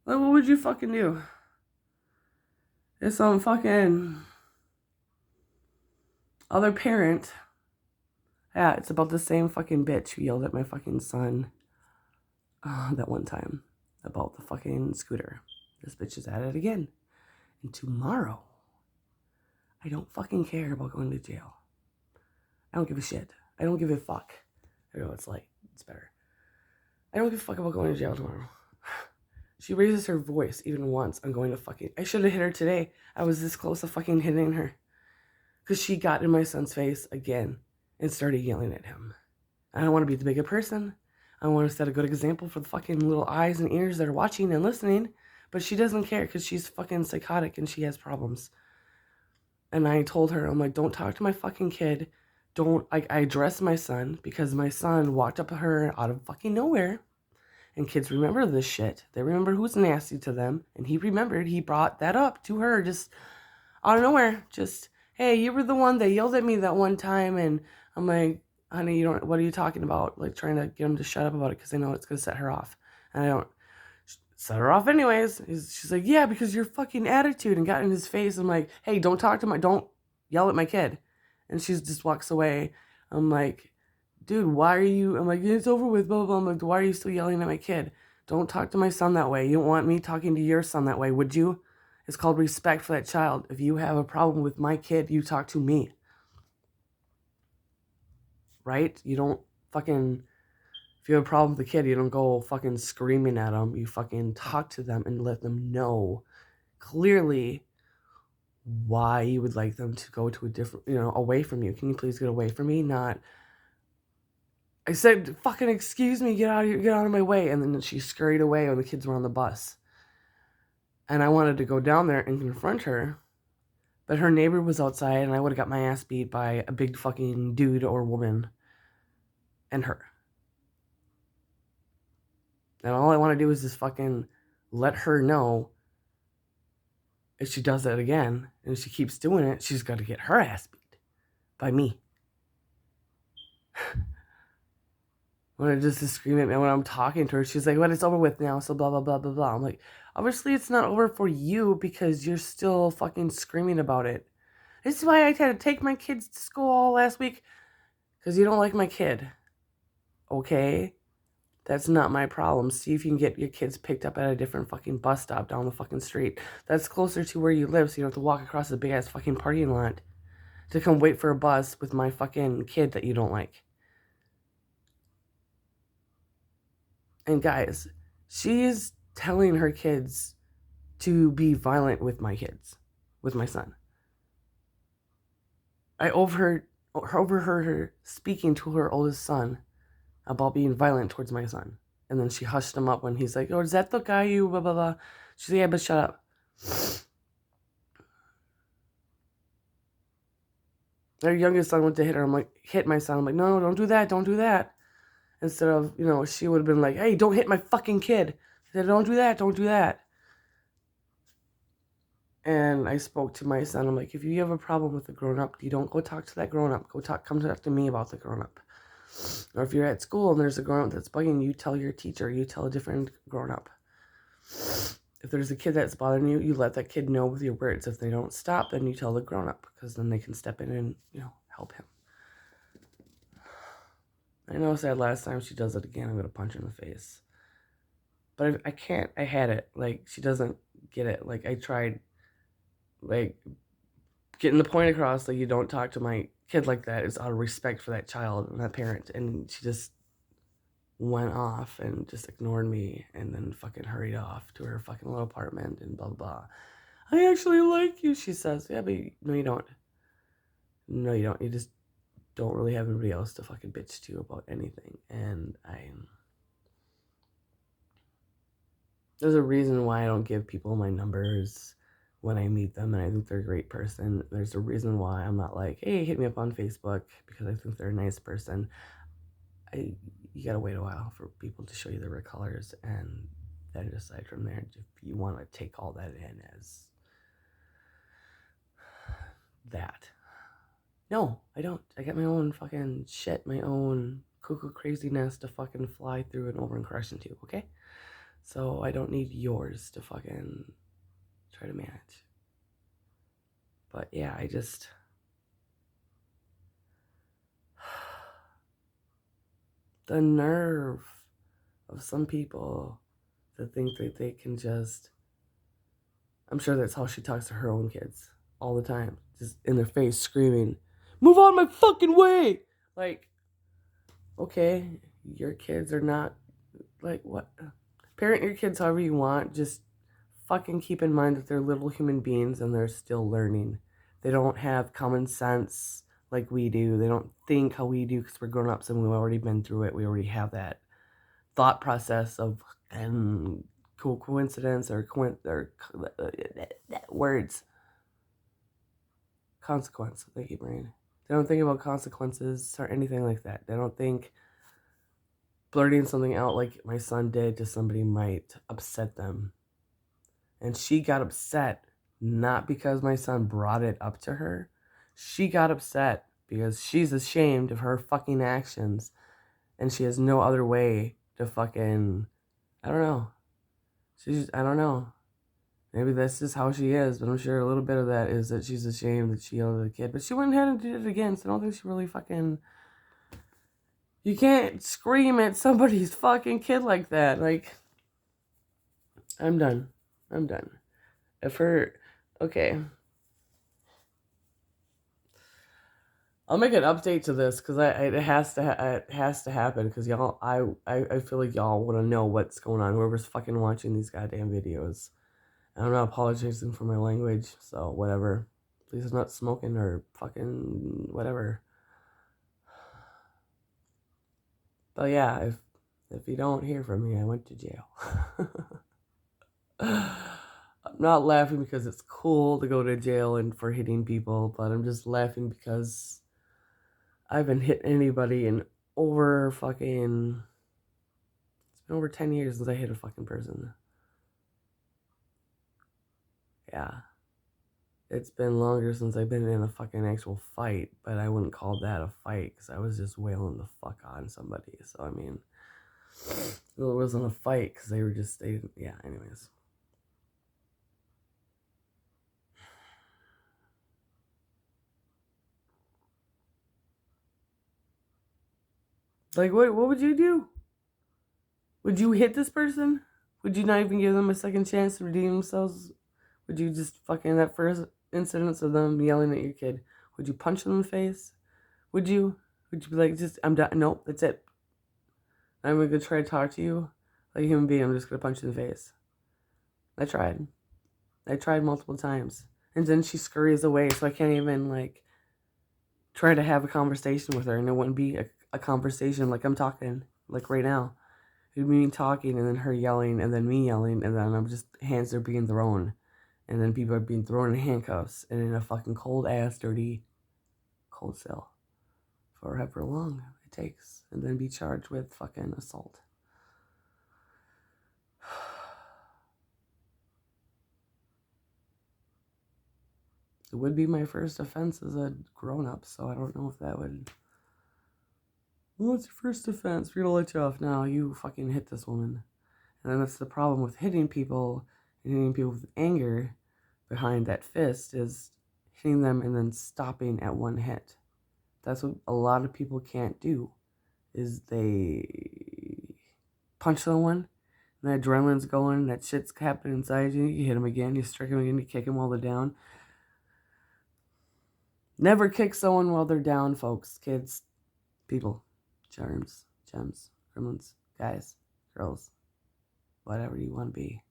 Like, what would you fucking do? If some fucking other parent, yeah, it's about the same fucking bitch who yelled at my fucking son that one time about the fucking scooter. This bitch is at it again. And tomorrow, I don't fucking care about going to jail. I don't give a shit. I don't give a fuck. I know it's like, it's better. I don't give a fuck about going to jail tomorrow. She raises her voice even once. I'm going to fucking... I should have hit her today. I was this close to fucking hitting her. Because she got in my son's face again and started yelling at him. I don't want to be the bigger person. I want to set a good example for the fucking little eyes and ears that are watching and listening. But she doesn't care because she's fucking psychotic and she has problems. And I told her, I'm like, don't talk to my fucking kid. Don't... I addressed my son because my son walked up to her out of fucking nowhere. And kids remember this shit. They remember who's nasty to them. And he remembered, he brought that up to her just out of nowhere. Just, hey, you were the one that yelled at me that one time. And I'm like, honey, what are you talking about? Like trying to get him to shut up about it because I know it's going to set her off. And I don't set her off anyways. She's like, yeah, because your fucking attitude, and got in his face. I'm like, hey, don't yell at my kid. And she just walks away. I'm like, dude, why are you... I'm like, it's over with, blah, blah, blah. I'm like, why are you still yelling at my kid? Don't talk to my son that way. You don't want me talking to your son that way, would you? It's called respect for that child. If you have a problem with my kid, you talk to me. Right? You don't fucking... If you have a problem with the kid, you don't go fucking screaming at them. You fucking talk to them and let them know clearly why you would like them to go to a different... away from you. Can you please get away from me? Not... I said, fucking excuse me, get out of my way. And then she scurried away when the kids were on the bus. And I wanted to go down there and confront her. But her neighbor was outside and I would have got my ass beat by a big fucking dude or woman. And her. And all I want to do is just fucking let her know if she does that again and if she keeps doing it, she's got to get her ass beat by me. When I just scream at me when I'm talking to her, she's like, well, it's over with now, so blah, blah, blah, blah, blah. I'm like, obviously it's not over for you because you're still fucking screaming about it. This is why I had to take my kids to school all last week, because you don't like my kid. Okay? That's not my problem. See if you can get your kids picked up at a different fucking bus stop down the fucking street. That's closer to where you live, so you don't have to walk across the big-ass fucking parking lot to come wait for a bus with my fucking kid that you don't like. And guys, she's telling her kids to be violent with my kids, with my son. I overheard her speaking to her oldest son about being violent towards my son. And then she hushed him up when he's like, oh, is that the guy you blah, blah, blah. She said, yeah, but shut up. Their youngest son went to hit her. I'm like, hit my son. I'm like, no, don't do that. Don't do that. Instead of, she would have been like, hey, don't hit my fucking kid. I said, don't do that. Don't do that. And I spoke to my son. I'm like, if you have a problem with a grown-up, you don't go talk to that grown-up. Come talk to me about the grown-up. Or if you're at school and there's a grown-up that's bugging you, tell your teacher. You tell a different grown-up. If there's a kid that's bothering you, you let that kid know with your words. If they don't stop, then you tell the grown-up, because then they can step in and, help him. I know I said last time she does it again, I'm going to punch her in the face. But I can't. I had it. Like, she doesn't get it. Like, I tried, like, getting the point across, like, you don't talk to my kid like that. It's out of respect for that child and that parent. And she just went off and just ignored me and then fucking hurried off to her fucking little apartment and blah, blah, blah. I actually like you, she says. Yeah, but no, you don't. No, you don't. You just don't really have anybody else to fucking bitch to about anything. And there's a reason why I don't give people my numbers when I meet them, and I think they're a great person. There's a reason why I'm not like, hey, hit me up on Facebook, because I think they're a nice person. You gotta wait a while for people to show you their real colors, and then decide from there if you want to take all that in as that. No, I don't. I got my own fucking shit, my own cuckoo craziness to fucking fly through and over and crush into, okay? So I don't need yours to fucking try to manage. But yeah, I just... the nerve of some people to think that they can just... I'm sure that's how she talks to her own kids all the time. Just in their face screaming, "Move out of my fucking way!" Like, okay, your kids are not... like, what? Parent your kids however you want. Just fucking keep in mind that they're little human beings and they're still learning. They don't have common sense like we do. They don't think how we do because we're grown ups and we've already been through it. We already have that thought process of coincidence or words. Consequence. Thank you, brain. They don't think about consequences or anything like that. They don't think blurting something out like my son did to somebody might upset them. And she got upset not because my son brought it up to her. She got upset because she's ashamed of her fucking actions and she has no other way to fucking... I don't know. I don't know. Maybe that's just how she is, but I'm sure a little bit of that is that she's ashamed that she yelled at a kid. But she went ahead and did it again, so I don't think she really fucking... You can't scream at somebody's fucking kid like that. Like, I'm done. If her... Okay. I'll make an update to this because it has to happen because y'all... I feel like y'all want to know what's going on. Whoever's fucking watching these goddamn videos. I'm not apologizing for my language, so whatever. Please, I'm not smoking or fucking whatever. But yeah, if you don't hear from me, I went to jail. I'm not laughing because it's cool to go to jail and for hitting people, but I'm just laughing because I haven't hit anybody in over fucking... It's been over 10 years since I hit a fucking person. Yeah. It's been longer since I've been in a fucking actual fight, but I wouldn't call that a fight because I was just wailing the fuck on somebody. So, I mean, it wasn't a fight because yeah, anyways. Like, what would you do? Would you hit this person? Would you not even give them a second chance to redeem themselves? Would you just fucking, that first incident of them yelling at your kid, would you punch them in the face? Would you be like, just, I'm done, nope, that's it. I'm gonna try to talk to you like a human being, I'm just gonna punch you in the face. I tried multiple times. And then she scurries away, so I can't even, like, try to have a conversation with her, and it wouldn't be a conversation like I'm talking, like right now. It would be me talking, and then her yelling, and then me yelling, and then I'm just, hands are being thrown. And then people are being thrown in handcuffs, and in a fucking cold-ass, dirty, cold cell. For however long it takes, and then be charged with fucking assault. It would be my first offense as a grown-up, so I don't know if that would... Well, what's your first offense? We're gonna let you off now. You fucking hit this woman. And then that's the problem with hitting people and hitting people with anger behind that fist is hitting them and then stopping at one hit. That's what a lot of people can't do, is they punch someone, and that adrenaline's going, that shit's happening inside you, you hit them again, you strike them again, you kick them while they're down. Never kick someone while they're down, folks, kids, people, germs, gems, gremlins, guys, girls, whatever you want to be.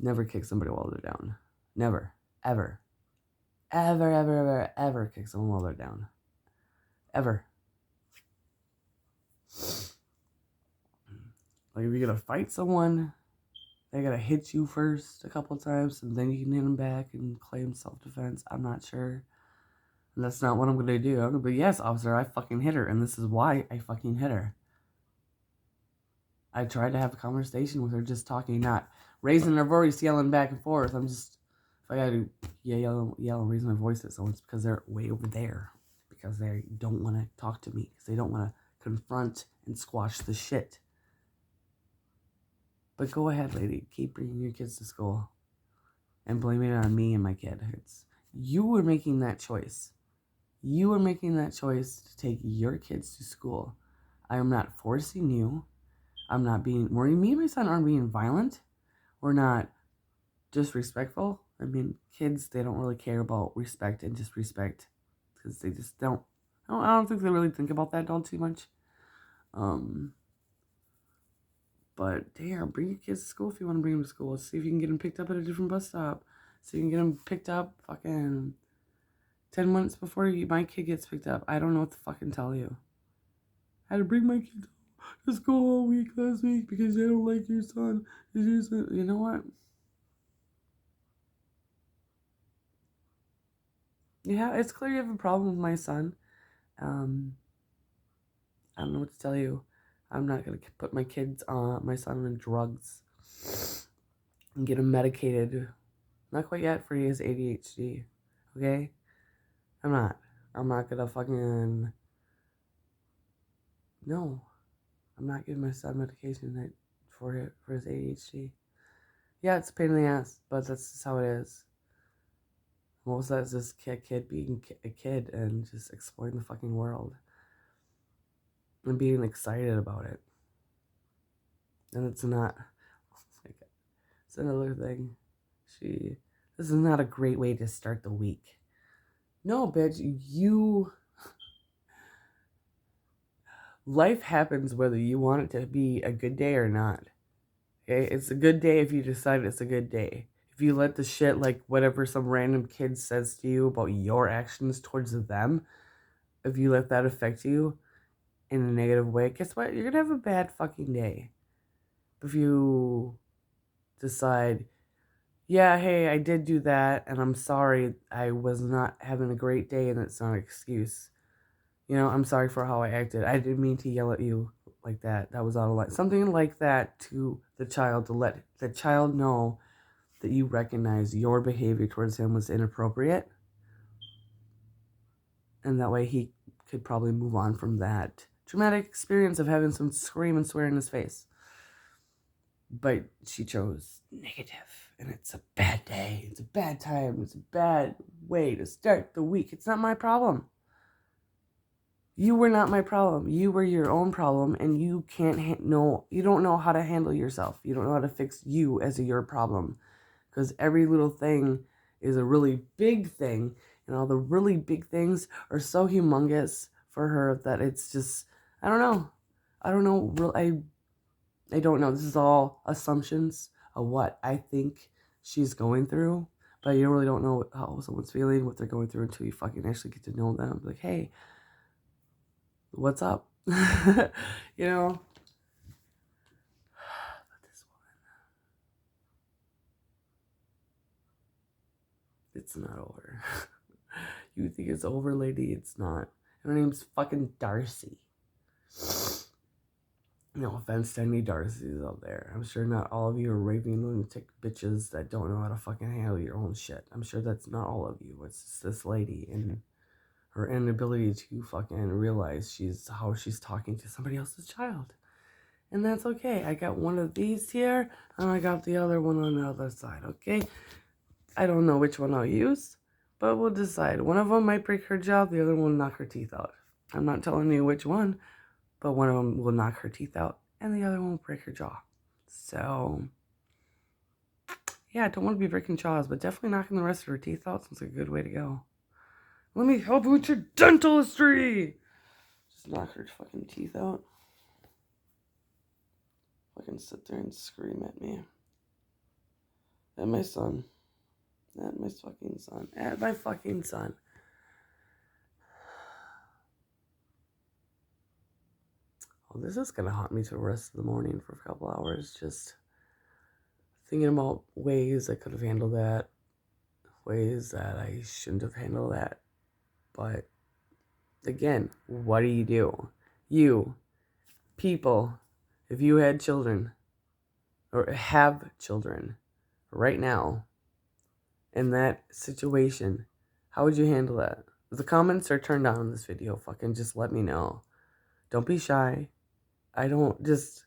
Never kick somebody while they're down. Never. Ever. Ever kick someone while they're down. Ever. Like, if you're gonna fight someone, they gotta hit you first a couple times, and then you can hit them back and claim self-defense. I'm not sure. And that's not what I'm gonna do. I'm gonna be, yes, officer, I fucking hit her, and this is why I fucking hit her. I tried to have a conversation with her, just talking, not raising her voice, yelling back and forth. I'm just, if I gotta yell and raise my voice at someone, it's because they're way over there. Because they don't want to talk to me. Because they don't want to confront and squash the shit. But go ahead, lady. Keep bringing your kids to school. And blaming it on me and my kid. You were making that choice. You were making that choice to take your kids to school. I am not forcing you. I'm not being... Me and my son aren't being violent. We're not disrespectful. I mean, kids, they don't really care about respect and disrespect. Because they just don't... I don't think they really think about that all too much. But damn, bring your kids to school if you want to bring them to school. See if you can get them picked up at a different bus stop. So you can get them picked up fucking 10 minutes before my kid gets picked up. I don't know what to fucking tell you. I had to bring my kid to school all week last week because they don't like your son. You know what? Yeah, it's clear you have a problem with my son. I don't know what to tell you. I'm not going to put my son on drugs and get him medicated. Not quite yet for his ADHD. Okay? I'm not going to fucking... No. I'm not giving my son medication for his ADHD. Yeah, it's a pain in the ass, but that's just how it is. Most of that is just kid being a kid and just exploring the fucking world. And being excited about it. And it's not... It's another thing. This is not a great way to start the week. No, bitch, life happens whether you want it to be a good day or not. Okay? It's a good day if you decide it's a good day. If you let the shit, like whatever some random kid says to you about your actions towards them, if you let that affect you in a negative way, guess what? You're gonna have a bad fucking day. If you decide, yeah, hey, I did do that, and I'm sorry, I was not having a great day, and it's not an excuse. You know, I'm sorry for how I acted. I didn't mean to yell at you like that. That was out of line. Something like that to the child, to let the child know that you recognize your behavior towards him was inappropriate. And that way he could probably move on from that traumatic experience of having some scream and swear in his face. But she chose negative, and it's a bad day. It's a bad time. It's a bad way to start the week. It's not my problem. You were not my problem. You were your own problem, and you you don't know how to handle yourself. You don't know how to fix you as your problem. Because every little thing is a really big thing, and all the really big things are so humongous for her that it's just, I don't know. I don't know. This is all assumptions of what I think she's going through, but you really don't know how someone's feeling, what they're going through until you fucking actually get to know them. Like, hey, what's up? You know? This woman. It's not over. You think it's over, lady? It's not. Her name's fucking Darcy. No offense to any Darcys out there. I'm sure not all of you are raving lunatic bitches that don't know how to fucking handle your own shit. I'm sure that's not all of you. It's just this lady and her inability to fucking realize how she's talking to somebody else's child. And that's okay. I got one of these here, and I got the other one on the other side, okay? I don't know which one I'll use, but we'll decide. One of them might break her jaw, the other one will knock her teeth out. I'm not telling you which one, but one of them will knock her teeth out, and the other one will break her jaw. So, yeah, I don't want to be breaking jaws, but definitely knocking the rest of her teeth out sounds like a good way to go. Let me help you with your dental history! Just knock her fucking teeth out. Fucking sit there and scream at me. At my son. At my fucking son. At my fucking son. Well, this is gonna haunt me to the rest of the morning for a couple hours. Just thinking about ways I could have handled that. Ways that I shouldn't have handled that. But, again, what do? You, people, if you had children, or have children, right now, in that situation, how would you handle that? If the comments are turned on in this video, fucking just let me know. Don't be shy. I don't just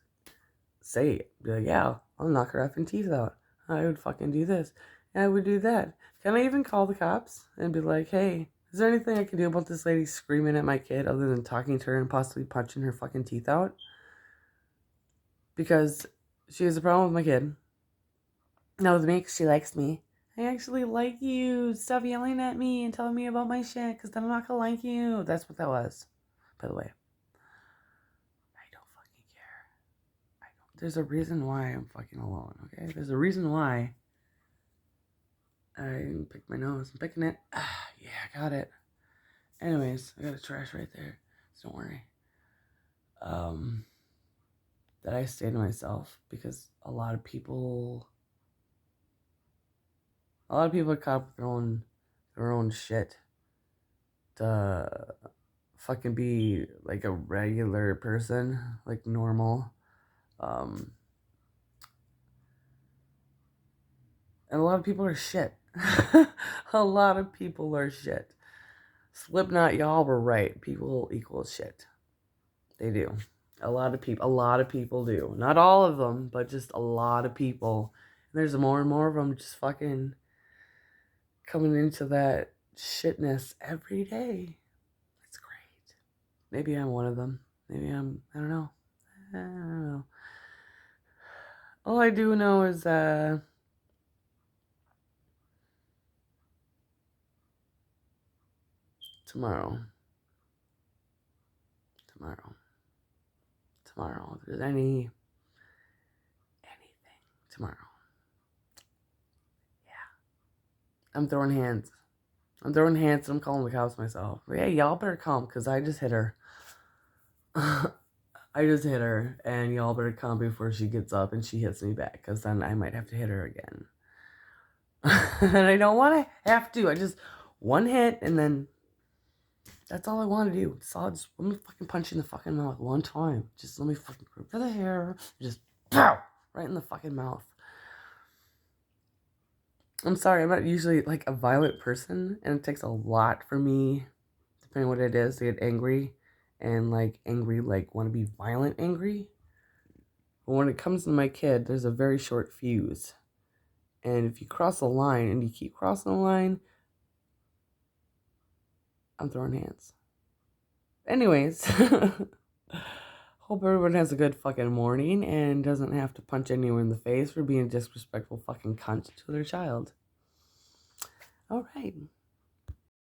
say it. Be like, yeah, I'll knock her effing teeth out. I would fucking do this. And I would do that. Can I even call the cops and be like, hey, is there anything I can do about this lady screaming at my kid other than talking to her and possibly punching her fucking teeth out? Because she has a problem with my kid. Not with me, because she likes me. I actually like you. Stop yelling at me and telling me about my shit, because then I'm not going to like you. That's what that was, by the way. I don't fucking care. There's a reason why I'm fucking alone, okay? There's a reason why I picked my nose. I'm picking it. Yeah, I got it. Anyways, I got a trash right there, so don't worry. That I stay to myself because a lot of people are caught up with their own shit to fucking be like a regular person, like normal. And a lot of people are shit. A lot of people are shit. Slipknot, y'all were right. People equal shit. They do. A lot of people do. Not all of them, but just a lot of people. And there's more and more of them just fucking coming into that shitness every day. It's great. Maybe I'm one of them. I don't know. I don't know. All I do know is tomorrow, if there's anything, tomorrow. Yeah. I'm throwing hands and I'm calling the cops myself. But yeah, y'all better come, because I just hit her. I just hit her, and y'all better come before she gets up and she hits me back, because then I might have to hit her again. And I don't want to have to. I just, one hit, and then that's all I want to do. Just let me fucking punch you in the fucking mouth one time. Just let me fucking grip for the hair. Just, pow! Right in the fucking mouth. I'm sorry, I'm not usually like a violent person, and it takes a lot for me, depending on what it is, to get angry. And like angry, like want to be violent angry. But when it comes to my kid, there's a very short fuse. And if you cross the line and you keep crossing the line, I'm throwing hands. Anyways, hope everyone has a good fucking morning and doesn't have to punch anyone in the face for being a disrespectful fucking cunt to their child. All right.